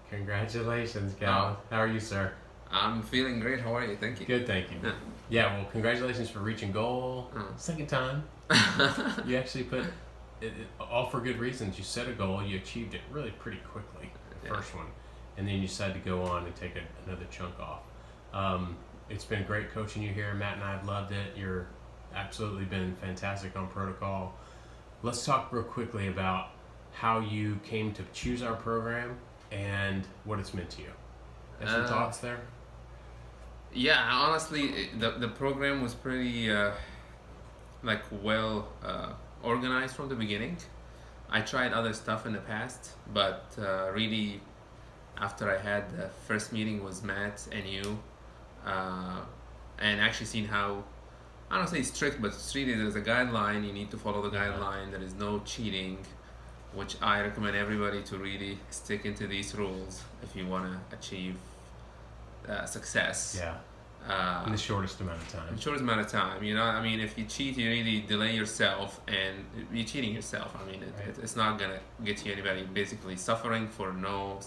Congratulations, Khaled. How are you, sir? I'm feeling great. How are you? Thank you. Good, thank you. Yeah, well, congratulations for reaching goal. Second time. You actually put it, all for good reasons. You set a goal, you achieved it really pretty quickly, the first one, and then you decided to go on and take another chunk off. It's been great coaching you here. Matt and I have loved it. You're absolutely been fantastic on protocol. Let's talk real quickly about how you came to choose our program and what it's meant to you. Have some thoughts there? Yeah, honestly, the program was pretty well organized from the beginning. I tried other stuff in the past, but really, after I had the first meeting with Matt and you, and actually seen how, I don't say strict, but it's really there's a guideline. You need to follow the guideline. There is no cheating, which I recommend everybody to really stick into these rules if you want to achieve success. Yeah. In the shortest amount of time. In the shortest amount of time. You know, I mean, if you cheat, you really delay yourself, and you're cheating yourself. I mean, it's not gonna get you anybody. Basically, suffering for no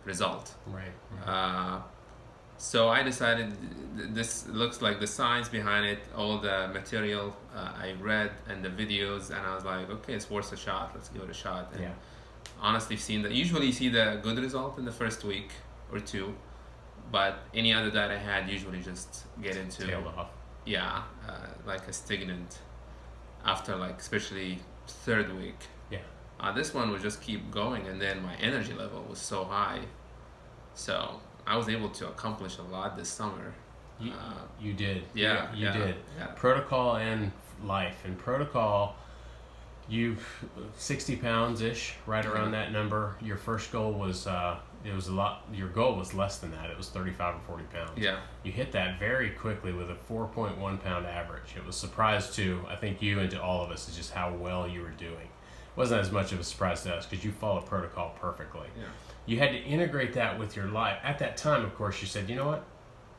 result. Right. So I decided this looks like the science behind it, all the material I read and the videos, and I was like, okay, it's worth a shot. Let's give it a shot. And honestly, seen that usually you see the good result in the first week or two, but any other diet I had usually just get into tailed off. Yeah, like a stagnant after especially third week. Yeah. This one would just keep going, and then my energy level was so high, so I was able to accomplish a lot this summer. You did. Yeah. You did. Yeah. Protocol and life. In protocol, you 60 pounds ish, right around that number. Your first goal was it was a lot. Your goal was less than that. It was 35 or 40 pounds. Yeah. You hit that very quickly with a 4.1 pound average. It was a surprise to I think you and to all of us is just how well you were doing. It wasn't as much of a surprise to us because you followed protocol perfectly. Yeah. You had to integrate that with your life. At that time, of course, you said, you know what?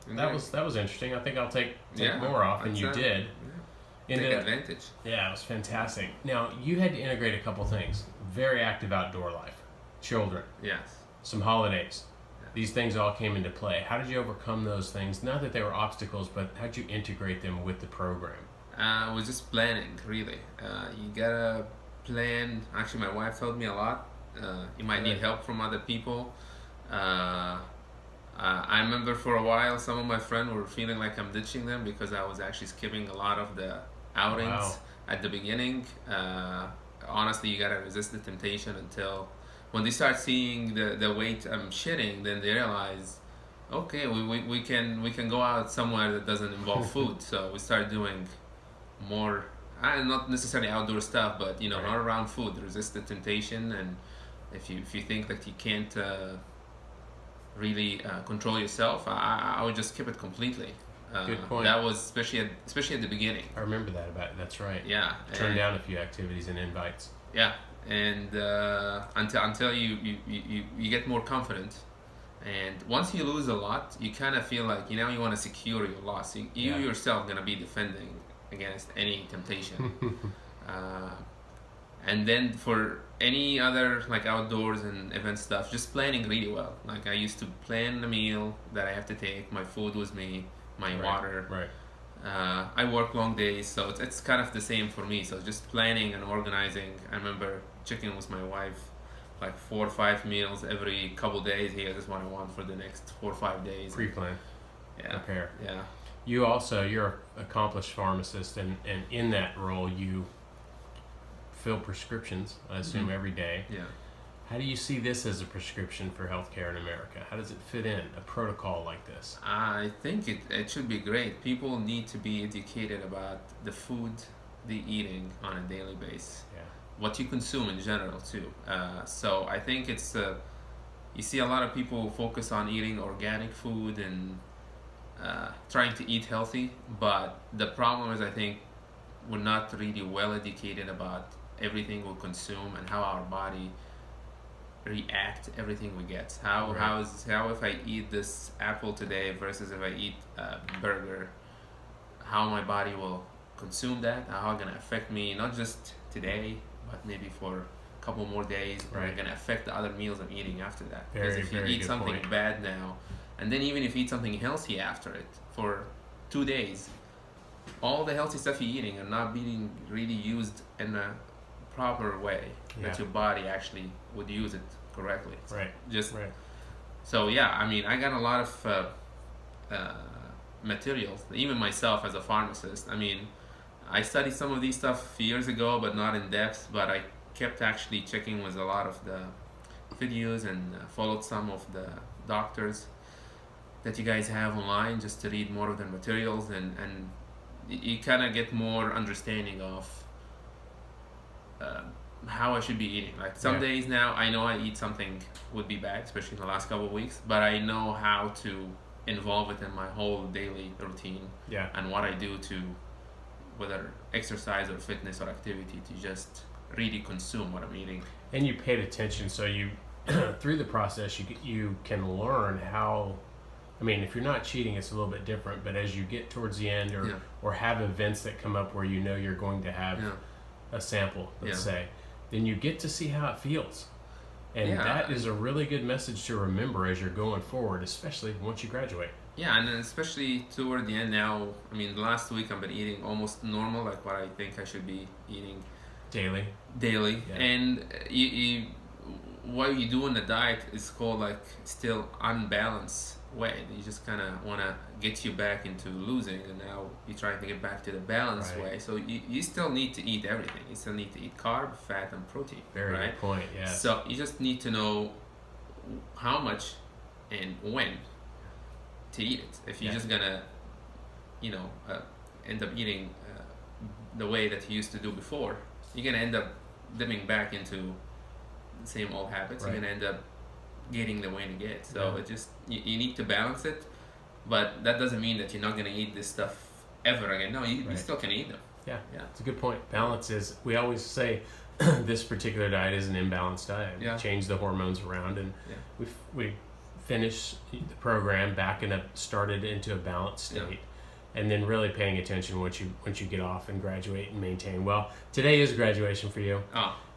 That was interesting. I think I'll take more off, and you did. Take advantage. Yeah, it was fantastic. Now, you had to integrate a couple things. Very active outdoor life. Children. Yes. Some holidays. Yeah. These things all came into play. How did you overcome those things? Not that they were obstacles, but how did you integrate them with the program? It was just planning, really. You gotta plan. Actually, my wife told me a lot. You might need help from other people. I remember for a while some of my friends were feeling like I'm ditching them because I was actually skipping a lot of the outings at the beginning. Honestly, you gotta resist the temptation until when they start seeing the weight I'm shedding, then they realize, okay, we can go out somewhere that doesn't involve food. So we start doing more, not necessarily outdoor stuff, but not around food. Resist the temptation, and if you think that you can't really control yourself, I would just skip it completely. Good point. That was especially at the beginning. I remember that about it. That's right. Yeah. Turn down a few activities and invites. Yeah, and until you get more confident, and once you lose a lot, you kind of feel like you want to secure your loss. You yourself gonna be defending against any temptation. And then for any other outdoors and event stuff, just planning really well. Like I used to plan the meal that I have to take, my food with me, my water. Right. I work long days, so it's kind of the same for me. So just planning and organizing. I remember checking with my wife 4 or 5 meals every couple days. Here, this is what I want for the next 4 or 5 days. Pre-plan. Yeah. Prepare. Yeah. You're an accomplished pharmacist, and in that role you fill prescriptions, I assume, every day. Yeah. How do you see this as a prescription for healthcare in America? How does it fit in, a protocol like this? I think it should be great. People need to be educated about the food they're eating on a daily basis. Yeah. What you consume in general, too. So I think it's... you see a lot of people focus on eating organic food and trying to eat healthy, but the problem is I think we're not really well educated about everything we consume and how our body react to everything we get. How if I eat this apple today versus if I eat a burger, how my body will consume that, how it's gonna affect me not just today but maybe for couple more days, right. are going to affect the other meals I'm eating after that. Very, because if you very eat good something point. bad now, and then even if you eat something healthy after it for 2 days, all the healthy stuff you're eating are not being really used in a proper way that your body actually would use it correctly. Right. Just right. So yeah, I mean, I got a lot of materials. Even myself as a pharmacist, I mean, I studied some of these stuff years ago, but not in depth. But I kept actually checking with a lot of the videos and followed some of the doctors that you guys have online just to read more of the materials, and you kind of get more understanding of how I should be eating. Like some days now, I know I eat something would be bad, especially in the last couple of weeks, but I know how to involve it in my whole daily routine and what I do to, whether exercise or fitness or activity, to just really consume what I'm eating. And you paid attention, so you through the process you can learn how. I mean, if you're not cheating, it's a little bit different, but as you get towards the end or have events that come up where you know you're going to have a sample, let's say, then you get to see how it feels. And that is a really good message to remember as you're going forward, especially once you graduate. Yeah, and then especially toward the end now, I mean, the last week I've been eating almost normal, like what I think I should be eating. Daily. Yeah. And you what you do in the diet is called like still unbalanced way. You just kind of want to get you back into losing, and now you're trying to get back to the balanced way. So you still need to eat everything. You still need to eat carb, fat, and protein. Very good point, yes. So you just need to know how much and when to eat it. If you're just gonna, end up eating the way that you used to do before, you're gonna end up dipping back into the same old habits. You're gonna end up getting the way to get. So it just you need to balance it, but that doesn't mean that you're not gonna eat this stuff ever again. No, you still can eat them. Yeah, it's a good point. Balance is, we always say this particular diet is an imbalanced diet. We change the hormones around, and we finish the program back and started into a balanced state. And then really paying attention once you get off and graduate and maintain. Well, today is graduation for you.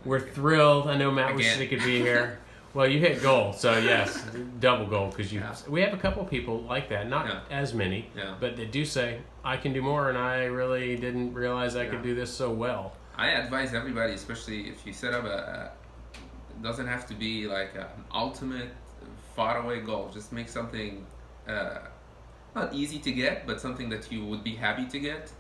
We're thrilled. I know Matt wish he could be here. Well, you hit goal, so yes, double goal, because we have a couple people like that, not as many, but they do say, I can do more, and I really didn't realize I could do this so well. I advise everybody, especially if you set up it doesn't have to be like an ultimate faraway goal. Just make something not easy to get, but something that you would be happy to get,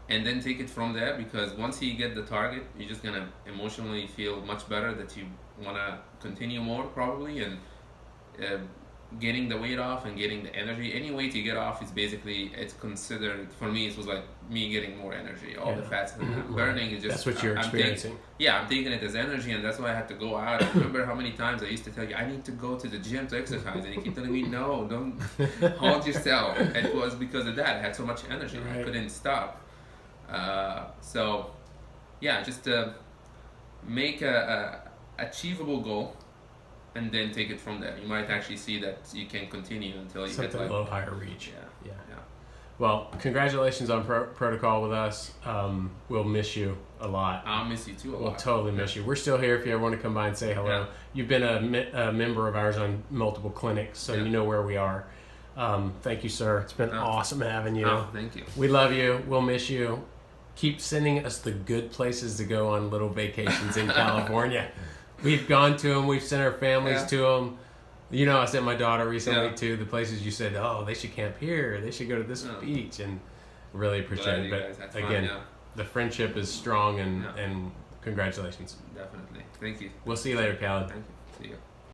and then take it from there, because once you get the target, you're just going to emotionally feel much better that you want to continue more, probably, and getting the weight off and getting the energy. Any weight you get off is basically, it's considered, for me, it was like me getting more energy. All the fats that I'm burning is just... That's what you're experiencing. I'm taking it as energy, and that's why I had to go out. I remember how many times I used to tell you, I need to go to the gym to exercise, and you keep telling me, no, don't hold yourself. It was because of that. I had so much energy. I couldn't stop. Just make a achievable goal, and then take it from there. You might actually see that you can continue until you get like a little higher reach. Yeah. Well, congratulations on protocol with us. We'll miss you a lot. I'll miss you too a lot. We'll totally miss you. We're still here if you ever want to come by and say hello. You've been a member of ours on multiple clinics, so you know where we are. Thank you, sir. It's been awesome having you. Thank you. We love you. We'll miss you. Keep sending us the good places to go on little vacations in California. We've gone to them. We've sent our families to them. I sent my daughter recently to the places you said, they should camp here. They should go to this beach, and really appreciate it. But again, the friendship is strong, and congratulations. Definitely. Thank you. We'll see you later, Khaled. Thank you. See you.